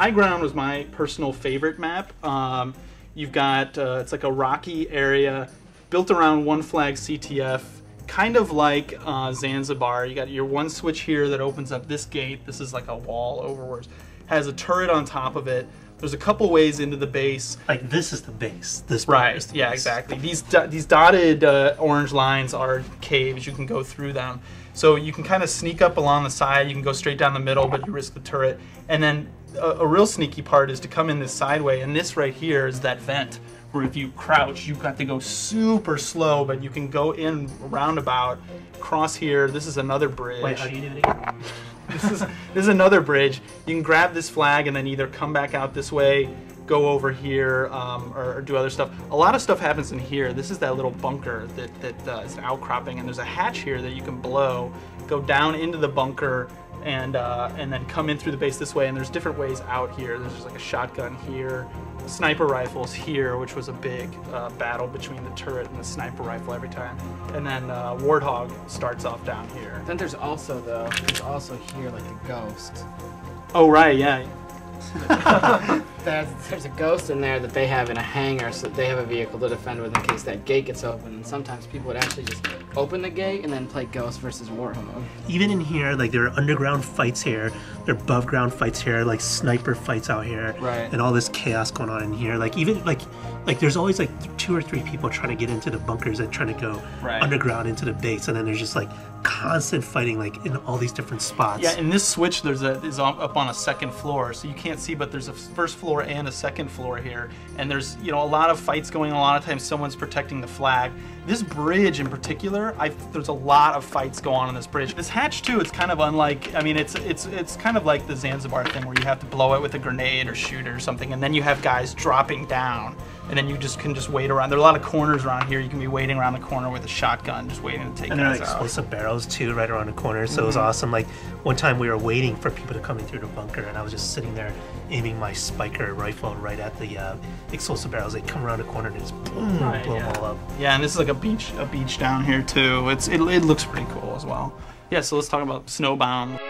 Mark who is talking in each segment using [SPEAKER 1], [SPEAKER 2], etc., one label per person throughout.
[SPEAKER 1] High Ground was my personal favorite map. You've got, it's like a rocky area built around one flag CTF, kind of like Zanzibar. You got your one switch here that opens up this gate. This is like a wall overwards. Has a turret on top of it. There's a couple ways into the base.
[SPEAKER 2] Like this is the base. This
[SPEAKER 1] right.
[SPEAKER 2] Is the
[SPEAKER 1] yeah,
[SPEAKER 2] base.
[SPEAKER 1] exactly. These dotted orange lines are caves. You can go through them. So you can kind of sneak up along the side. You can go straight down the middle, but you risk the turret. And then a real sneaky part is to come in this sideway. And this right here is that vent where if you crouch, you've got to go super slow, but you can go in roundabout, cross here. This is another bridge.
[SPEAKER 2] Wait, how do you do it again?
[SPEAKER 1] This is another bridge. You can grab this flag and then either come back out this way, go over here, or do other stuff. A lot of stuff happens in here. This is that little bunker that is outcropping, and there's a hatch here that you can blow, go down into the bunker, and then come in through the base this way. And there's different ways out here. There's just like a shotgun here, sniper rifles here, which was a big battle between the turret and the sniper rifle every time. And then Warthog starts off down here.
[SPEAKER 3] Then there's also here like a ghost.
[SPEAKER 1] Oh right, yeah.
[SPEAKER 3] There's a ghost in there that they have in a hangar, so they have a vehicle to defend with in case that gate gets open. And sometimes people would actually just open the gate and then play Ghost versus Warthog.
[SPEAKER 2] Even in here, like there are underground fights here, there are above ground fights here, like sniper fights out here,
[SPEAKER 1] right.
[SPEAKER 2] And all this chaos going on in here. Like even like there's always like 2 or 3 people trying to get into the bunkers and trying to go
[SPEAKER 1] right.
[SPEAKER 2] underground into the base, and then there's just like constant fighting like in all these different spots.
[SPEAKER 1] Yeah, in this switch is up on a second floor, so you can't see, but there's a first floor and a second floor here, and there's a lot of fights going on. A lot of times someone's protecting the flag. This bridge in particular, there's a lot of fights go on this bridge. This hatch too, it's kind of unlike, I mean, it's kind of like the Zanzibar thing where you have to blow it with a grenade or shoot it or something, and then you have guys dropping down, and then you can just wait around. There are a lot of corners around here. You can be waiting around the corner with a shotgun, just waiting to take guys out.
[SPEAKER 2] And there are explosive barrels too, right around the corner. So it was awesome. Like one time we were waiting for people to come in through the bunker, and I was just sitting there aiming my spiker rifle right at the explosive barrels. They come around the corner and just boom,
[SPEAKER 1] right,
[SPEAKER 2] blow them all up.
[SPEAKER 1] Yeah, and this is like a beach down here too. It looks pretty cool as well. Yeah, so let's talk about Snowbound.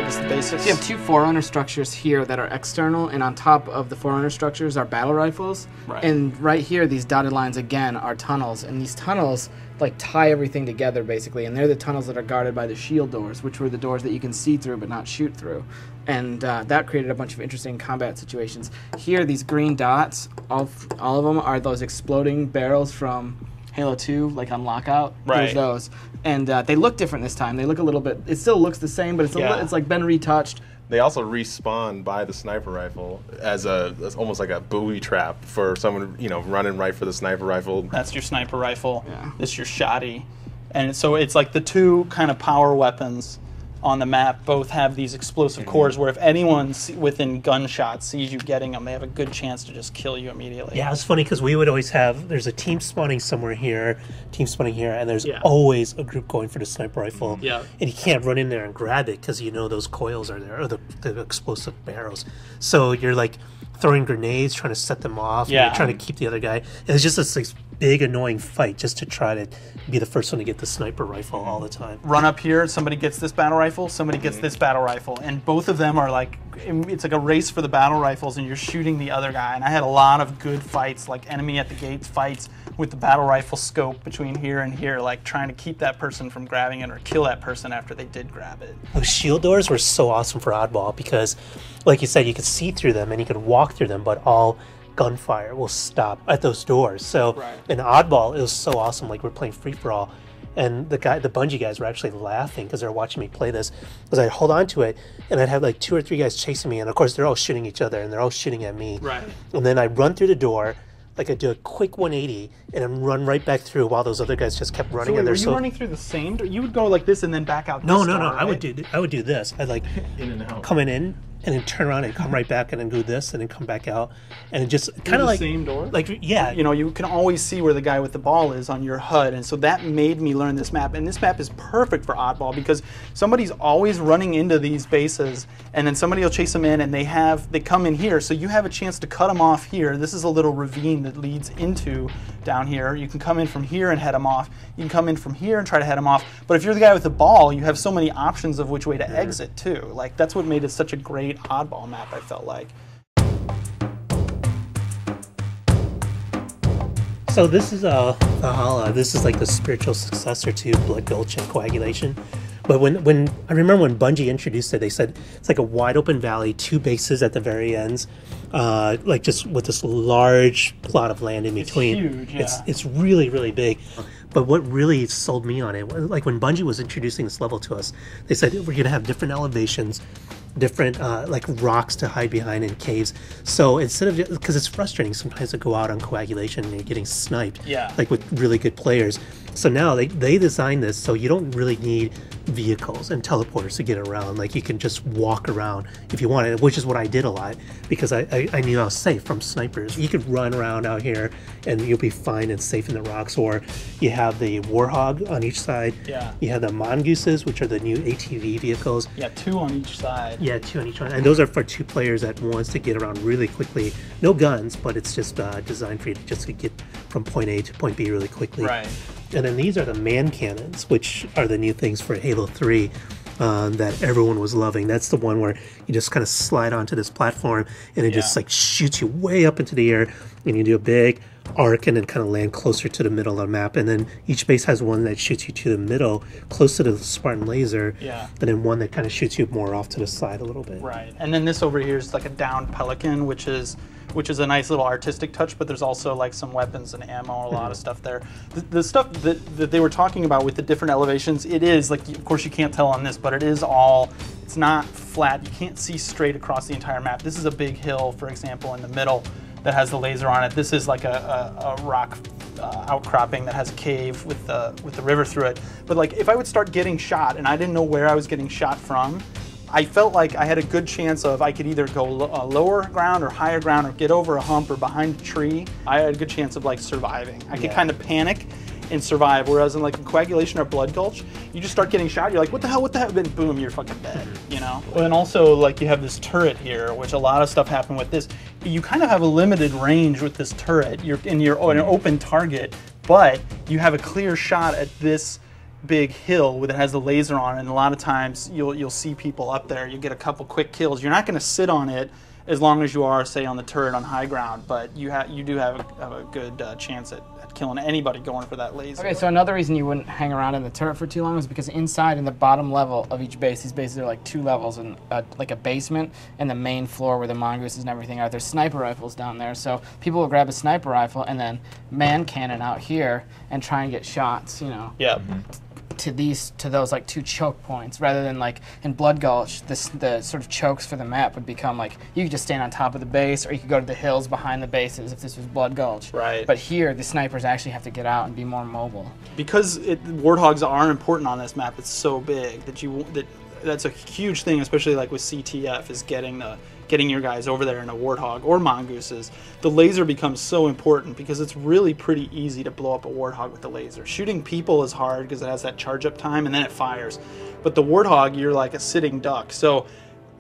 [SPEAKER 1] The basics.
[SPEAKER 3] So you have 2 Forerunner structures here that are external, and on top of the Forerunner structures are battle rifles.
[SPEAKER 1] Right.
[SPEAKER 3] And right here, these dotted lines again are tunnels, and these tunnels like tie everything together basically, and they're the tunnels that are guarded by the shield doors, which were the doors that you can see through but not shoot through. And that created a bunch of interesting combat situations. Here, these green dots, all of them are those exploding barrels from Halo 2, like on Lockout.
[SPEAKER 1] Right.
[SPEAKER 3] There's those. And they look different this time. They look a little bit, it still looks the same, but it's like been retouched.
[SPEAKER 4] They also respawn by the sniper rifle as almost like a booby trap for someone, running right for the sniper rifle.
[SPEAKER 1] That's your sniper rifle.
[SPEAKER 3] Yeah.
[SPEAKER 1] This is your shotty. And so it's like the 2 kind of power weapons on the map both have these explosive cores where if anyone within gunshot sees you getting them, they have a good chance to just kill you immediately.
[SPEAKER 2] Yeah, it's funny because we would always there's a team spawning somewhere here, and there's always a group going for the sniper rifle.
[SPEAKER 1] Yeah.
[SPEAKER 2] And you can't run in there and grab it because those coils are there, or the explosive barrels. So you're like throwing grenades, trying to set them off, and you're trying to keep the other guy. And it's just this big annoying fight just to try to be the first one to get the sniper rifle all the time.
[SPEAKER 1] Run up here, somebody gets this battle rifle, somebody gets this battle rifle, and both of them are like, it's like a race for the battle rifles, and you're shooting the other guy. And I had a lot of good fights, like enemy at the gates fights with the battle rifle scope between here and here, like trying to keep that person from grabbing it or kill that person after they did grab it.
[SPEAKER 2] Those shield doors were so awesome for Oddball because, like you said, you could see through them and you could walk through them, but all gunfire will stop at those doors. So in Oddball, it was so awesome. Like we're playing free-for-all, and the Bungie guys were actually laughing because they were watching me play this, because I'd hold on to it and I'd have like 2 or 3 guys chasing me, and of course they're all shooting each other and they're all shooting at me.
[SPEAKER 1] Right.
[SPEAKER 2] And then I'd run through the door, like I'd do a quick 180 and then run right back through while those other guys just kept running.
[SPEAKER 1] So
[SPEAKER 2] and
[SPEAKER 1] were you running through the same door? You would go like this and then back out this
[SPEAKER 2] No.
[SPEAKER 1] door,
[SPEAKER 2] I
[SPEAKER 1] right?
[SPEAKER 2] would do this. I'd like
[SPEAKER 4] In and out.
[SPEAKER 2] coming in and then turn around and come right back and then do this and then come back out, and it just kind of like
[SPEAKER 1] same door.
[SPEAKER 2] Like yeah,
[SPEAKER 1] you know, you can always see where the guy with the ball is on your HUD, and so that made me learn this map. And this map is perfect for oddball because somebody's always running into these bases, and then somebody will chase them in, and they come in here, so you have a chance to cut them off here. This is a little ravine that leads into down here. You can come in from here and head them off. You can come in from here and try to head them off. But if you're the guy with the ball, you have so many options of which way to exit too. Like that's what made it such a great oddball map, I felt like.
[SPEAKER 2] So this is Valhalla. This is like the spiritual successor to Blood Gulch and Coagulation. But when I remember when Bungie introduced it, they said it's like a wide open valley, 2 bases at the very ends, like just with this large plot of land in between.
[SPEAKER 1] It's huge, yeah.
[SPEAKER 2] It's really, really big. But what really sold me on it, like when Bungie was introducing this level to us, they said we're going to have different elevations, different like rocks to hide behind in caves. So instead of, because it's frustrating sometimes to go out on Coagulation and you're getting sniped, like with really good players. So now they designed this so you don't really need vehicles and teleporters to get around. Like you can just walk around if you want, which is what I did a lot because I knew I was safe from snipers. You could run around out here and you'll be fine and safe in the rocks. Or you have the Warhog on each side.
[SPEAKER 1] Yeah.
[SPEAKER 2] You have the Mongooses, which are the new ATV vehicles.
[SPEAKER 1] Yeah, 2 on each side.
[SPEAKER 2] Yeah, 2 on each one. And those are for 2 players at once to get around really quickly. No guns, but it's just designed for you just to get from point A to point B really quickly.
[SPEAKER 1] Right.
[SPEAKER 2] And then these are the man cannons, which are the new things for Halo 3 that everyone was loving. That's the one where you just kind of slide onto this platform and it just like shoots you way up into the air, and you do a big arc and then kind of land closer to the middle of the map. And then each base has one that shoots you to the middle, close to the Spartan laser, and then one that kind of shoots you more off to the side a little bit.
[SPEAKER 1] Right. And then this over here is like a downed pelican, which is a nice little artistic touch, but there's also like some weapons and ammo, a lot of stuff there. The stuff that they were talking about with the different elevations, it is, like, of course you can't tell on this, but it is all, it's not flat. You can't see straight across the entire map. This is a big hill, for example, in the middle that has the laser on it. This is like a rock outcropping that has a cave with the river through it. But like if I would start getting shot and I didn't know where I was getting shot from, I felt like I had a good chance of I could either go lower ground or higher ground or get over a hump or behind a tree. I had a good chance of like surviving. I could kind of panic and survive, whereas in like Coagulation or Blood Gulch, you just start getting shot, you're like, what the hell, then boom, you're fucking dead, you know? Well, and also like you have this turret here, which a lot of stuff happened with this. You kind of have a limited range with this turret. You're an open target, but you have a clear shot at this big hill that has the laser on it, and a lot of times you'll see people up there. You get a couple quick kills. You're not going to sit on it as long as you are, say, on the turret on high ground, but you do have a good chance at killing anybody going for that laser.
[SPEAKER 3] Okay, so another reason you wouldn't hang around in the turret for too long is because inside in the bottom level of each base, these bases are like 2 levels and like a basement and the main floor where the mongooses and everything are. There's sniper rifles down there, so people will grab a sniper rifle and then man cannon out here and try and get shots, you know.
[SPEAKER 1] Yeah.
[SPEAKER 3] To those like 2 choke points, rather than like in Blood Gulch, the sort of chokes for the map would become like you could just stand on top of the base, or you could go to the hills behind the bases if this was Blood Gulch.
[SPEAKER 1] Right.
[SPEAKER 3] But here, the snipers actually have to get out and be more mobile.
[SPEAKER 1] Because warthogs are important on this map. It's so big that's a huge thing, especially like with CTF, is getting your guys over there in a warthog or mongooses. The laser becomes so important because it's really pretty easy to blow up a warthog with the laser. Shooting people is hard because it has that charge up time and then it fires. But the warthog, you're like a sitting duck. So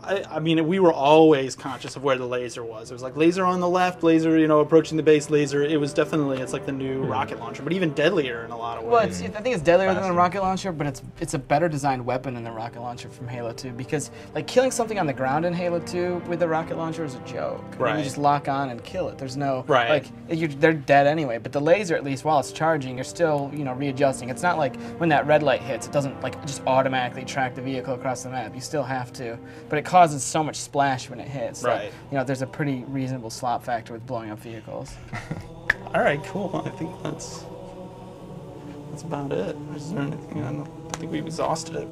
[SPEAKER 1] I mean, we were always conscious of where the laser was. It was like laser on the left, laser, you know, approaching the base, laser. It was definitely, it's like the new rocket launcher, but even deadlier in a lot of ways.
[SPEAKER 3] Well, I think it's deadlier than the rocket launcher, but it's a better designed weapon than the rocket launcher from Halo 2, because like killing something on the ground in Halo 2 with the rocket launcher is a joke.
[SPEAKER 1] Right.
[SPEAKER 3] You just lock on and kill it. There's no like they're dead anyway. But the laser, at least while it's charging, you're still, you know, readjusting. It's not like when that red light hits, it doesn't like just automatically track the vehicle across the map. You still have to, but it causes so much splash when it hits.
[SPEAKER 1] Right.
[SPEAKER 3] Like, you know, there's a pretty reasonable slop factor with blowing up vehicles.
[SPEAKER 1] All right, cool. I think that's about it. Is there anything? I think we've exhausted it.